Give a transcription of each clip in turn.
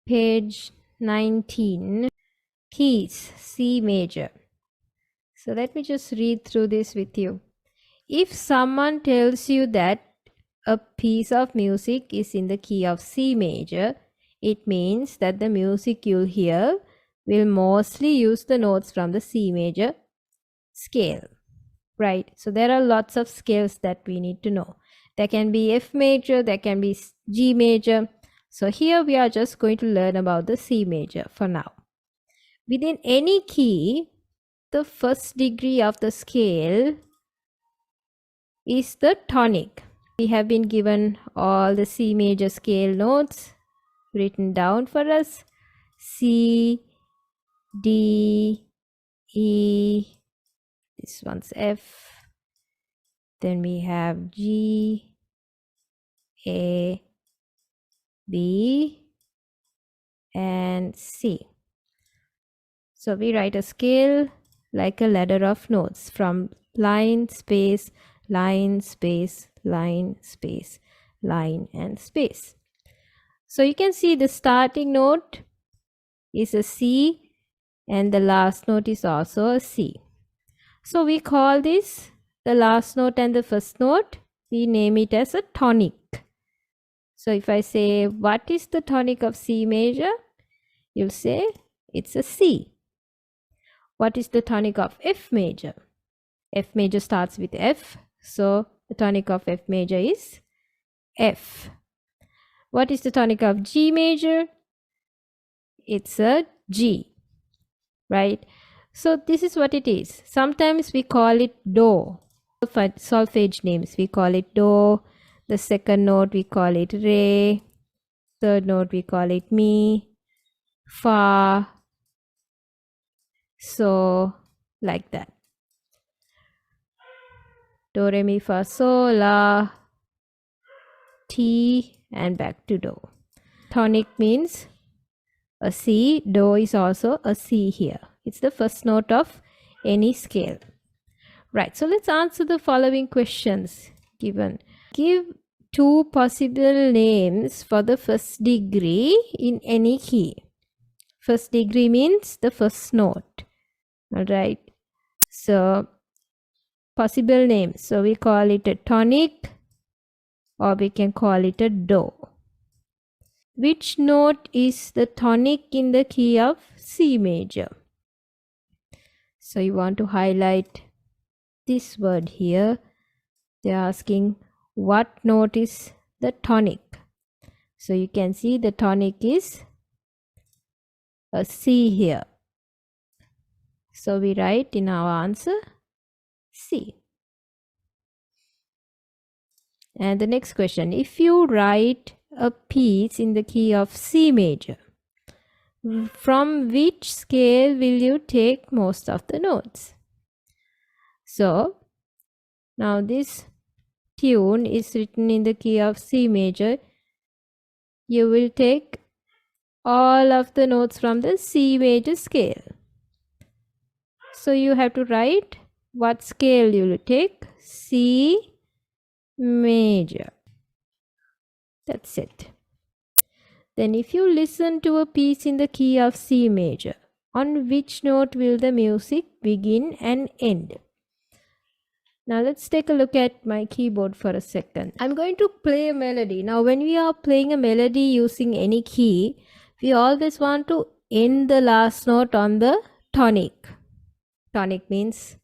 page 19, keys, C major. So let me just read through this with you. If someone tells you that a piece of music is in the key of C major, it means that the music you'll hear will mostly use the notes from the C major scale, right? So there are lots of scales that we need to know. There can be F major, there can be G major. So here we are just going to learn about the C major for now. Within any key, the first degree of the scale is the tonic. We have been given all the C major scale notes written down for us. C, D, E, this one's F, then we have G, A, B, and C. So we write a scale like a ladder of notes from line, space, line, space, line, space, line, and space. So you can see the starting note is a C and the last note is also a C. So we call this the last note and the first note, we name it as a tonic. So if I say, what is the tonic of C major? You'll say it's a C. What is the tonic of F major? F major starts with F, so the tonic of F major is F. What is the tonic of G major? It's a G, right? So this is what it is. Sometimes we call it Do. Solfege names, we call it Do. The second note we call it Re. Third note we call it Mi, Fa. So like that. Do, Re, Mi, Fa, So, La, Ti, and back to Do. Tonic means a C. Do is also a C here. It's the first note of any scale. Right, so let's answer the following questions given. Give two possible names for the first degree in any key. First degree means the first note. All right. So possible names. So we call it a tonic or we can call it a Do. Which note is the tonic in the key of C major? So you want to highlight this word here. They're asking what note is the tonic. So you can see the tonic is a C here. So we write in our answer C. And the next question, if you write a piece in the key of C major, from which scale will you take most of the notes? So now this tune is written in the key of C major. You will take all of the notes from the C major scale. So you have to write what scale you will take. C major. That's it. Then if you listen to a piece in the key of C major, on which note will the music begin and end? Now let's take a look at my keyboard for a second. I'm going to play a melody. Now when we are playing a melody using any key, we always want to end the last note on the tonic. Tonic means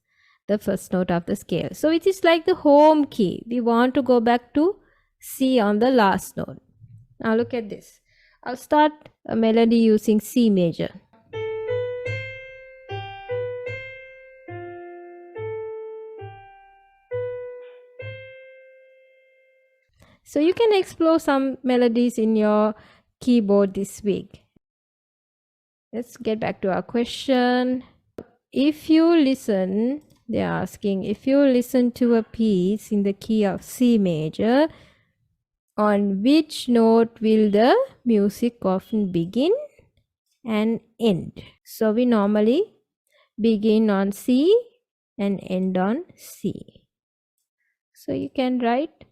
the first note of the scale. So it is like the home key. We want to go back to C on the last note. Now look at this. I'll start a melody using C major. So you can explore some melodies in your keyboard this week. Let's get back to our question. If you listen, they're asking, if you listen to a piece in the key of C major, on which note will the music often begin and end? So we normally begin on C and end on C. So you can write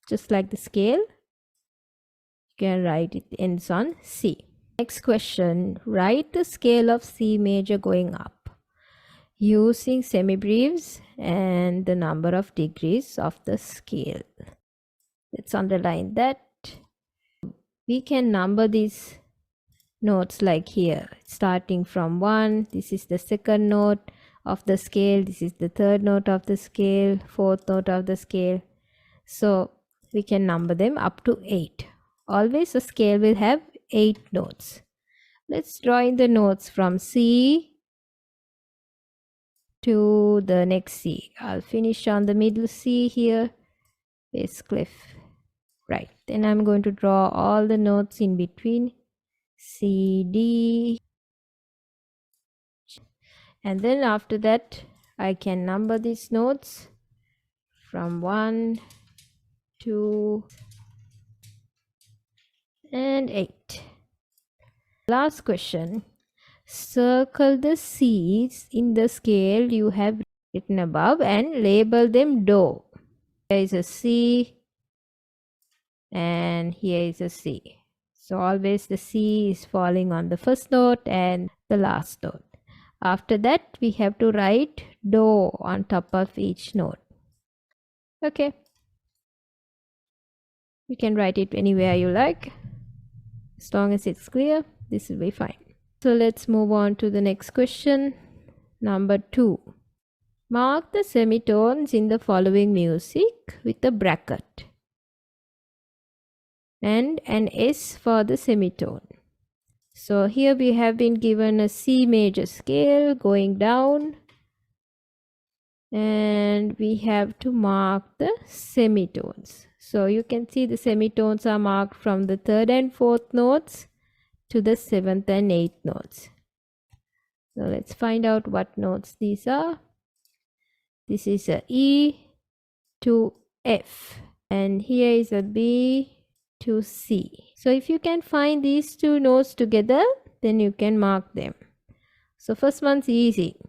just like the scale. You can write it ends on C. Next question. Write the scale of C major going up using semibreves and the number of degrees of the scale. Let's underline that. We can number these notes like here, starting from 1. This is the second note of the scale. This is the third note of the scale, fourth note of the scale. So we can number them up to 8. Always a scale will have 8 notes. Let's draw in the notes from C to the next C. I'll finish on the middle C here, bass clef. Right, then I'm going to draw all the notes in between C, D, and then after that I can number these notes from 1, 2, and 8. Last question. Circle the C's in the scale you have written above and label them Do. Here is a C and here is a C. So always the C is falling on the first note and the last note. After that we have to write Do on top of each note. Okay. You can write it anywhere you like. As long as it's clear, this will be fine. So let's move on to the next question. Number 2. Mark the semitones in the following music with a bracket and an S for the semitone. So here we have been given a C major scale going down, and we have to mark the semitones. So you can see the semitones are marked from the 3rd and 4th notes to the 7th and 8th notes. So let's find out what notes these are. This is a E to F, and here is a B to C. So if you can find these two notes together, then you can mark them. So first one's easy.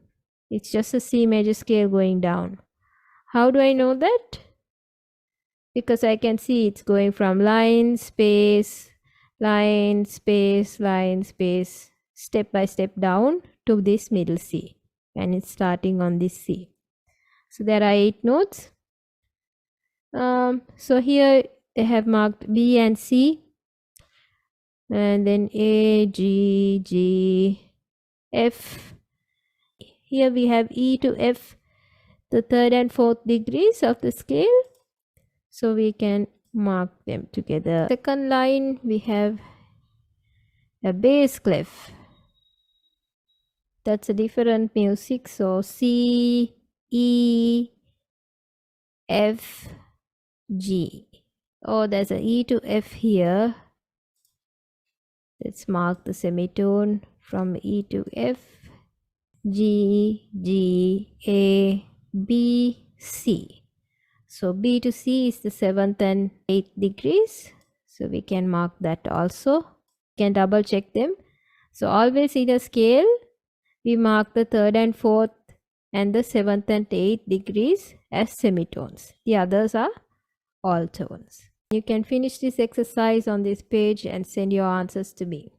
It's just a C major scale going down. How do I know that? Because I can see it's going from line, space, line, space, line, space, step by step down to this middle C. And it's starting on this C. So there are 8 notes. So here they have marked B and C. And then A, G, G, F. Here we have E to F, the 3rd and 4th degrees of the scale. So we can mark them together. Second line, we have a bass clef. That's a different music. So C, E, F, G. Oh, there's a E to F here. Let's mark the semitone from E to F. G, G, A, B, C. So B to C is the 7th and 8th degrees. So we can mark that also. We can double check them. So always in a scale, we mark the 3rd and 4th and the 7th and 8th degrees as semitones. The others are all tones. You can finish this exercise on this page and send your answers to me.